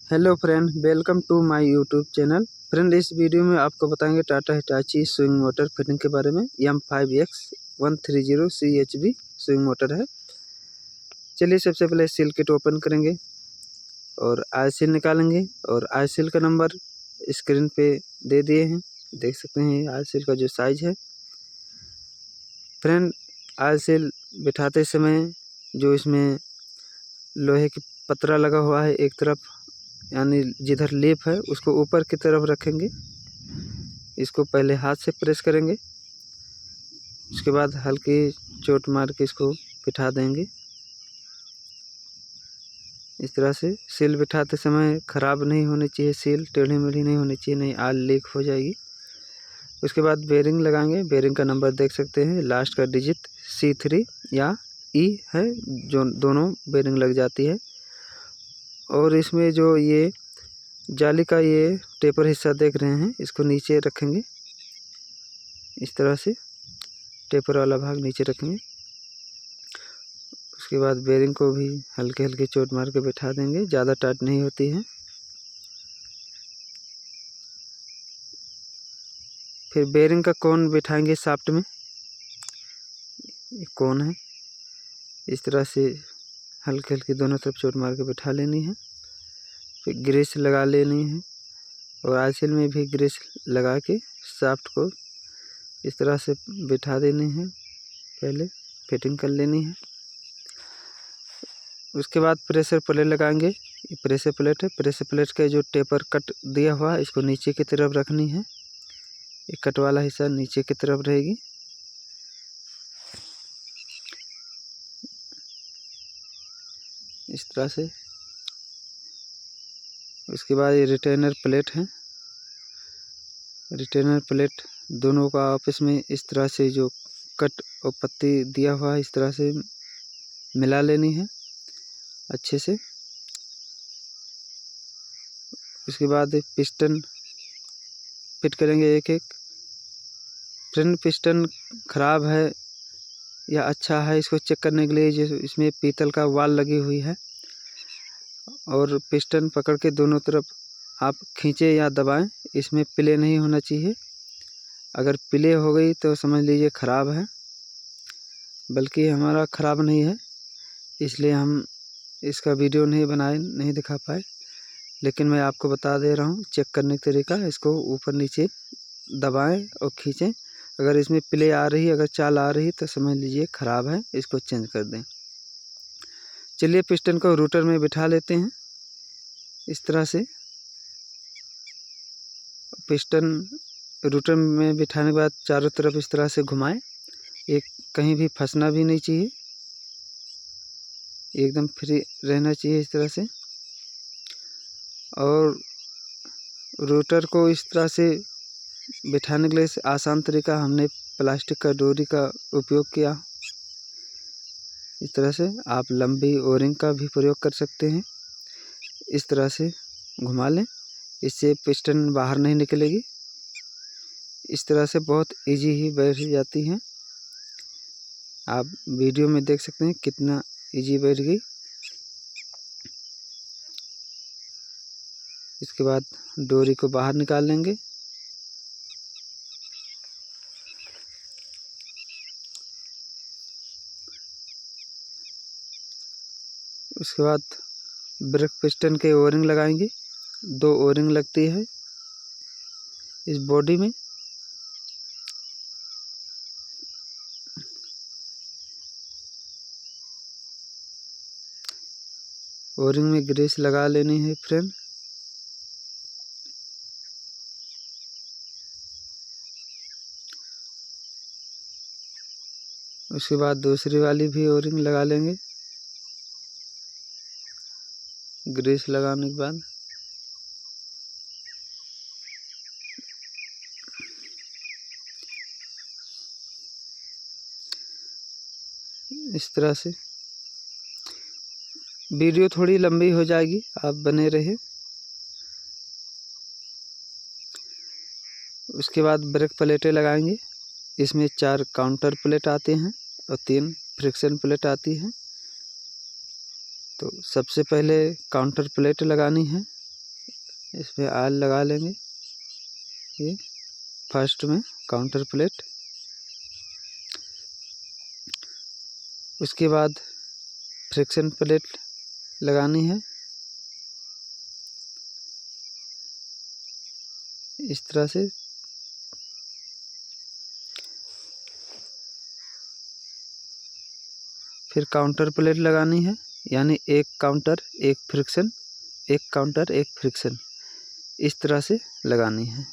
Hello friend, welcome to my YouTube channel. Friend, इस video में आपको बताएंगे Tata Hitachi swing motor fitting के बारे में। M5X130 CHB स्विंग मोटर है। चलिए सबसे पहले सील किट ओपन करेंगे और आई सील निकालेंगे और आई सील का नंबर स्क्रीन पे दे दिए हैं, देख सकते हैं आई सील का जो साइज है। फ्रेंड, आई सील बिठाते समय जो इसमें लोहे की पतरा लगा हुआ है एक तरफ, यानी जिधर लेप है उसको ऊपर की तरफ रखेंगे। इसको पहले हाथ से प्रेस करेंगे, उसके बाद हल्की चोट मार के इसको बिठा देंगे। इस तरह से सील बिठाते समय ख़राब नहीं होनी चाहिए, सील टेढ़ी मेढ़ी नहीं होनी चाहिए, नहीं आल लीक हो जाएगी। उसके बाद बेरिंग लगाएंगे। बेरिंग का नंबर देख सकते हैं, लास्ट का डिजिट C3 या E है, जो दोनों बेरिंग लग जाती है। और इसमें जो ये जाली का ये टेपर हिस्सा देख रहे हैं, इसको नीचे रखेंगे। इस तरह से टेपर वाला भाग नीचे रखेंगे। उसके बाद बेरिंग को भी हल्के हल्के चोट मार के बैठा देंगे, ज़्यादा टाइट नहीं होती है। फिर बेरिंग का कोन बिठाएंगे शाफ्ट में, ये कोन है। इस तरह से हल्के हल्के दोनों तरफ चोट मार के बैठा लेनी है। फिर ग्रीस लगा लेनी है और आईसील में भी ग्रीस लगा के शाफ्ट को इस तरह से बिठा देनी है, पहले फिटिंग कर लेनी है। उसके बाद प्रेशर प्लेट लगाएंगे। ये प्रेशर प्लेट है, प्रेशर प्लेट का जो टेपर कट दिया हुआ है इसको नीचे की तरफ रखनी है। ये कट वाला हिस्सा नीचे की तरफ रहेगी। इस तरह से। उसके बाद ये रिटेनर प्लेट है। रिटेनर प्लेट दोनों का आपस में इस तरह से जो कट और पत्ती दिया हुआ है इस तरह से मिला लेनी है अच्छे से। उसके बाद पिस्टन फिट करेंगे एक एक। फ्रंट पिस्टन ख़राब है या अच्छा है, इसको चेक करने के लिए जो इसमें पीतल का वाल लगी हुई है, और पिस्टन पकड़ के दोनों तरफ आप खींचे या दबाएं। इसमें प्ले नहीं होना चाहिए। अगर प्ले हो गई तो समझ लीजिए ख़राब है, बल्कि हमारा ख़राब नहीं है, इसलिए हम इसका वीडियो नहीं बनाए, नहीं दिखा पाए। लेकिन मैं आपको बता दे रहा हूँ चेक करने का तरीका। इसको ऊपर नीचे दबाएं और खींचें। अगर इसमें प्ले आ रही, अगर चाल आ रही तो समझ लीजिए ख़राब है, इसको चेंज कर दें। चलिए पिस्टन को रूटर में बिठा लेते हैं। इस तरह से पिस्टन रूटर में बिठाने के बाद चारों तरफ इस तरह से घुमाएं। एक कहीं भी फंसना भी नहीं चाहिए, एकदम फ्री रहना चाहिए इस तरह से। और रूटर को इस तरह से बिठाने के लिए आसान तरीका, हमने प्लास्टिक का डोरी का उपयोग किया। इस तरह से आप लंबी ओरिंग का भी प्रयोग कर सकते हैं। इस तरह से घुमा लें, इससे पिस्टन बाहर नहीं निकलेगी। इस तरह से बहुत इजी ही बैठ जाती हैं। आप वीडियो में देख सकते हैं कितना इजी बैठ गई। इसके बाद डोरी को बाहर निकाल लेंगे। उसके बाद ब्रेक पिस्टन के ओरिंग लगाएंगे। 2 ओरिंग लगती है इस बॉडी में। ओरिंग में ग्रीस लगा लेनी है फ्रेंड। उसके बाद दूसरी वाली भी ओरिंग लगा लेंगे ग्रीस लगाने के बाद। इस तरह से वीडियो थोड़ी लंबी हो जाएगी, आप बने रहे। उसके बाद ब्रेक प्लेटें लगाएंगे। इसमें 4 काउंटर प्लेट आते हैं और 3 फ्रिक्शन प्लेट आती है। तो सबसे पहले काउंटर प्लेट लगानी है। इस पर ऑयल लगा लेंगे। ये फर्स्ट में काउंटर प्लेट, उसके बाद फ्रिक्शन प्लेट लगानी है इस तरह से। फिर काउंटर प्लेट लगानी है, यानी एक काउंटर एक फ्रिक्शन, एक काउंटर एक फ्रिक्शन, इस तरह से लगानी है।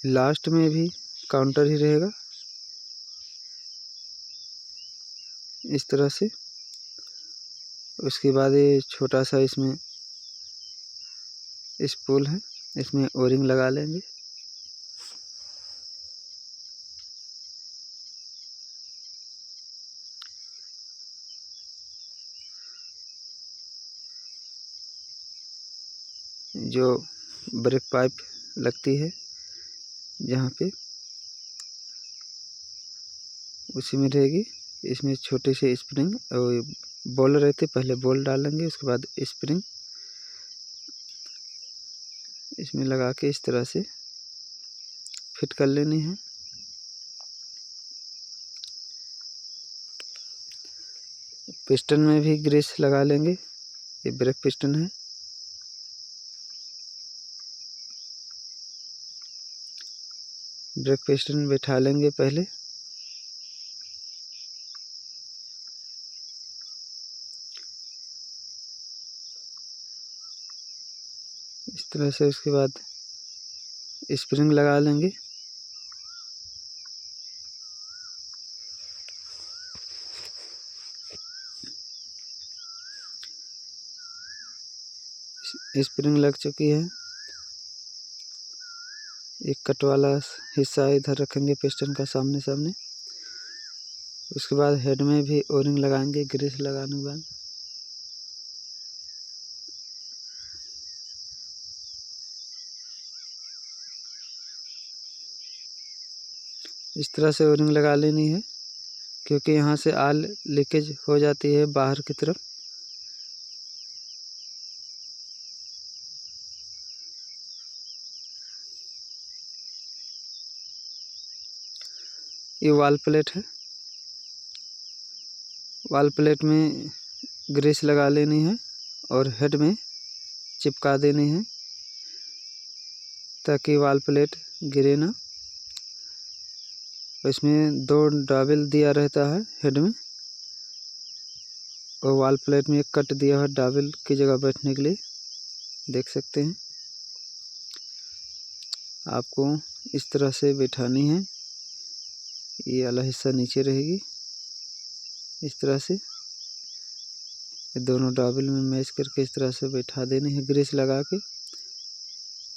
लास्ट में भी काउंटर ही रहेगा इस तरह से। उसके बाद ये छोटा सा इसमें स्पूल है, इसमें ओरिंग लगा लेंगे। जो ब्रेक पाइप लगती है जहाँ पे, उसी में रहेगी। इसमें छोटे से स्प्रिंग और बॉल रहते, पहले बॉल डालेंगे, उसके बाद स्प्रिंग इसमें लगा के इस तरह से फिट कर लेनी है। पिस्टन में भी ग्रीस लगा लेंगे, ये ब्रेक पिस्टन है। ब्रेक पिस्टन बैठा लेंगे पहले, इस तरह से। उसके बाद स्प्रिंग लगा लेंगे। स्प्रिंग लग चुकी है। एक कट वाला हिस्सा इधर रखेंगे पिस्टन का सामने सामने। उसके बाद हेड में भी ओरिंग लगाएंगे ग्रीस लगाने के बाद। इस तरह से ओरिंग लगा लेनी है, क्योंकि यहाँ से आल लीकेज हो जाती है बाहर की तरफ। ये वाल प्लेट है, वाल प्लेट में ग्रीस लगा लेनी है और हेड में चिपका देनी है, ताकि वाल प्लेट गिरे ना। इसमें 2 डाबल दिया रहता है हेड में, और वाल प्लेट में एक कट दिया है डाबल की जगह बैठने के लिए, देख सकते हैं। आपको इस तरह से बैठानी है। ये वाला हिस्सा नीचे रहेगी इस तरह से। ये दोनों डाबल में मैच करके इस तरह से बैठा देनी है ग्रीस लगा के,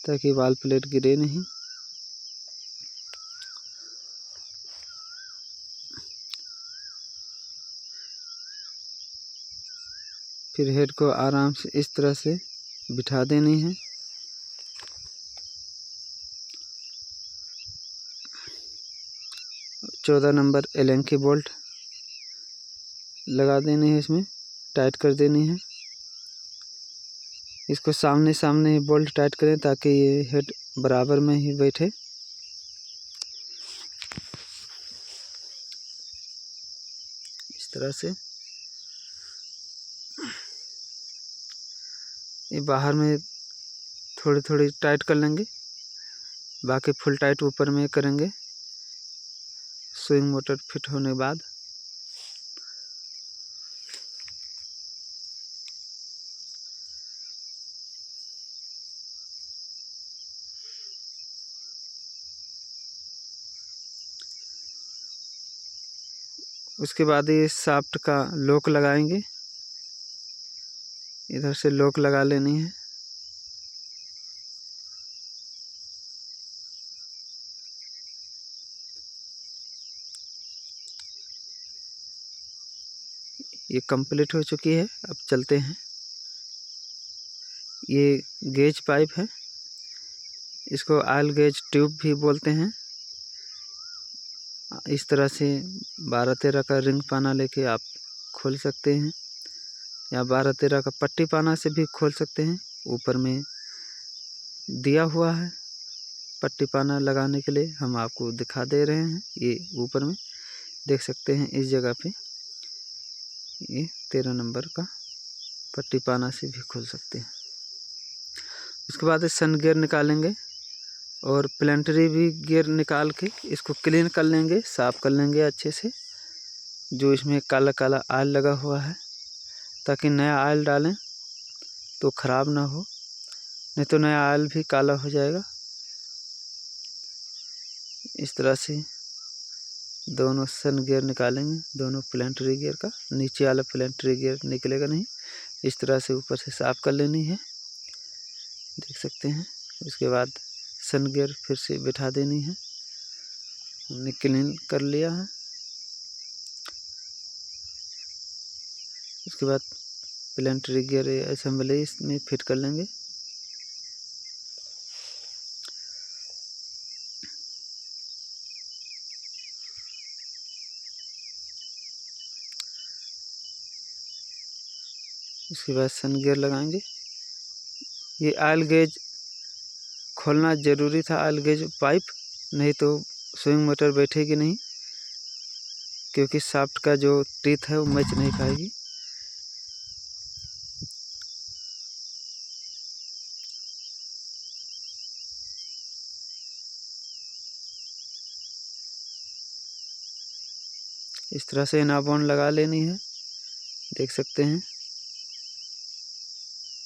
ताकि वाल प्लेट गिरे नहीं। फिर हेड को आराम से इस तरह से बिठा देनी है। चौदह नंबर एलन की बोल्ट लगा देनी है, इसमें टाइट कर देनी है। इसको सामने सामने ही बोल्ट टाइट करें, ताकि ये हेड बराबर में ही बैठे। इस तरह से ये बाहर में थोड़ी थोड़ी टाइट कर लेंगे, बाकी फुल टाइट ऊपर में करेंगे स्विंग मोटर फिट होने के बाद। उसके बाद ये शाफ्ट का लॉक लगाएंगे। इधर से लॉक लगा लेनी है। ये कंप्लीट हो चुकी है। अब चलते हैं। ये गेज पाइप है, इसको ऑयल गेज ट्यूब भी बोलते हैं। इस तरह से 12-13 का रिंग पाना लेके आप खोल सकते हैं, या 12-13 का पट्टी पाना से भी खोल सकते हैं। ऊपर में दिया हुआ है पट्टी पाना लगाने के लिए, हम आपको दिखा दे रहे हैं। ये ऊपर में देख सकते हैं, इस जगह पे ये 13 नंबर का पट्टी पाना से भी खोल सकते हैं। उसके बाद सन गियर निकालेंगे और प्लेंटरी भी गियर निकाल के इसको क्लीन कर लेंगे, साफ़ कर लेंगे अच्छे से। जो इसमें काला काला आयल लगा हुआ है, ताकि नया आयल डालें तो ख़राब ना हो, नहीं तो नया आयल भी काला हो जाएगा। इस तरह से दोनों सन गियर निकालेंगे, दोनों प्लेंटरी गियर का। नीचे वाला प्लेंटरी गियर निकलेगा नहीं, इस तरह से ऊपर से साफ़ कर लेनी है, देख सकते हैं। उसके बाद सन गियर फिर से बिठा देनी है। हमने क्लीन कर लिया है। उसके बाद प्लेंटरी गियर असेंबली इसमें फिट कर लेंगे। उसके बाद सन गियर लगाएंगे। ये ऑयल गेज खोलना ज़रूरी था, ऑयल गेज पाइप, नहीं तो स्विंग मोटर बैठेगी नहीं, क्योंकि शाफ्ट का जो टीथ है वो मैच नहीं पाएगी। इस तरह से नाबॉन लगा लेनी है, देख सकते हैं।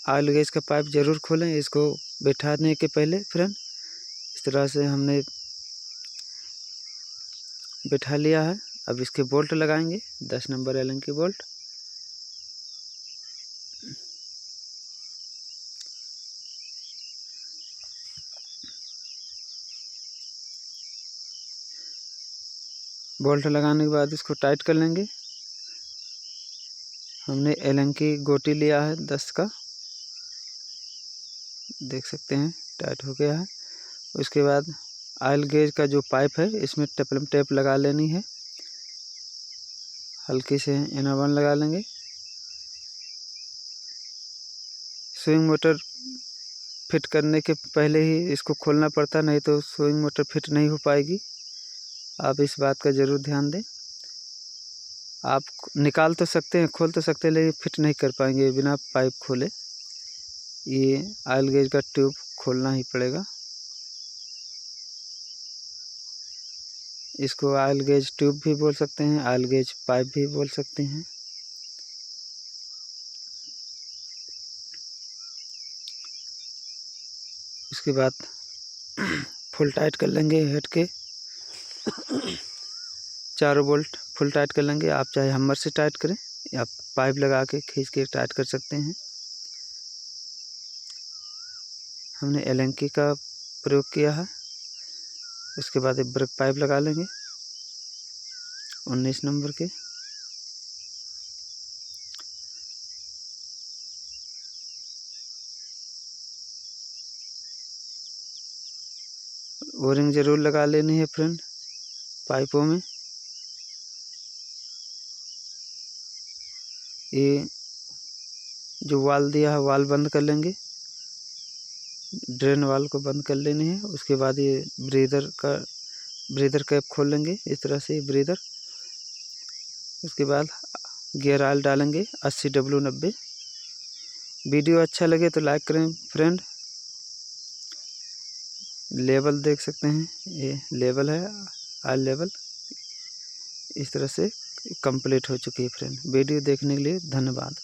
ऑयल गेज का पाइप ज़रूर खोलें इसको बैठाने के पहले फ्रेंड। इस तरह से हमने बैठा लिया है। अब इसके बोल्ट लगाएंगे, 10 नंबर एलन की बोल्ट। बोल्ट लगाने के बाद इसको टाइट कर लेंगे। हमने एलन की गोटी लिया है 10 का, देख सकते हैं टाइट हो गया है। उसके बाद ऑयल गेज का जो पाइप है इसमें टेपलम टेप लगा लेनी है, हल्की से एनावन लगा लेंगे। स्विंग मोटर फिट करने के पहले ही इसको खोलना पड़ता, नहीं तो स्विंग मोटर फिट नहीं हो पाएगी। आप इस बात का ज़रूर ध्यान दें। आप निकाल तो सकते हैं, खोल तो सकते हैं, लेकिन फिट नहीं कर पाएंगे बिना पाइप खोले। ये ऑयल गेज का ट्यूब खोलना ही पड़ेगा। इसको ऑयल गेज ट्यूब भी बोल सकते हैं, ऑयल गेज पाइप भी बोल सकते हैं। उसके बाद फुल टाइट कर लेंगे हेड के, चारों बोल्ट फुल टाइट कर लेंगे। आप चाहे हैमर से टाइट करें या पाइप लगा के खींच के टाइट कर सकते हैं। हमने एलेंकी का प्रयोग किया है। उसके बाद एक ब्रेक पाइप लगा लेंगे 19 नंबर के। ओरिंग ज़रूर लगा लेनी है फ्रेंड पाइपों में। ये जो वाल दिया है वाल बंद कर लेंगे, ड्रेन वाल को बंद कर लेनी है। उसके बाद ये ब्रीदर कैप खोल लेंगे, इस तरह से ब्रीदर। उसके बाद गियर ऑयल डालेंगे 80W90। वीडियो अच्छा लगे तो लाइक करें फ्रेंड। लेवल देख सकते हैं, ये लेवल है ऑयल लेवल। इस तरह से कंप्लीट हो चुकी है फ्रेंड। वीडियो देखने के लिए धन्यवाद।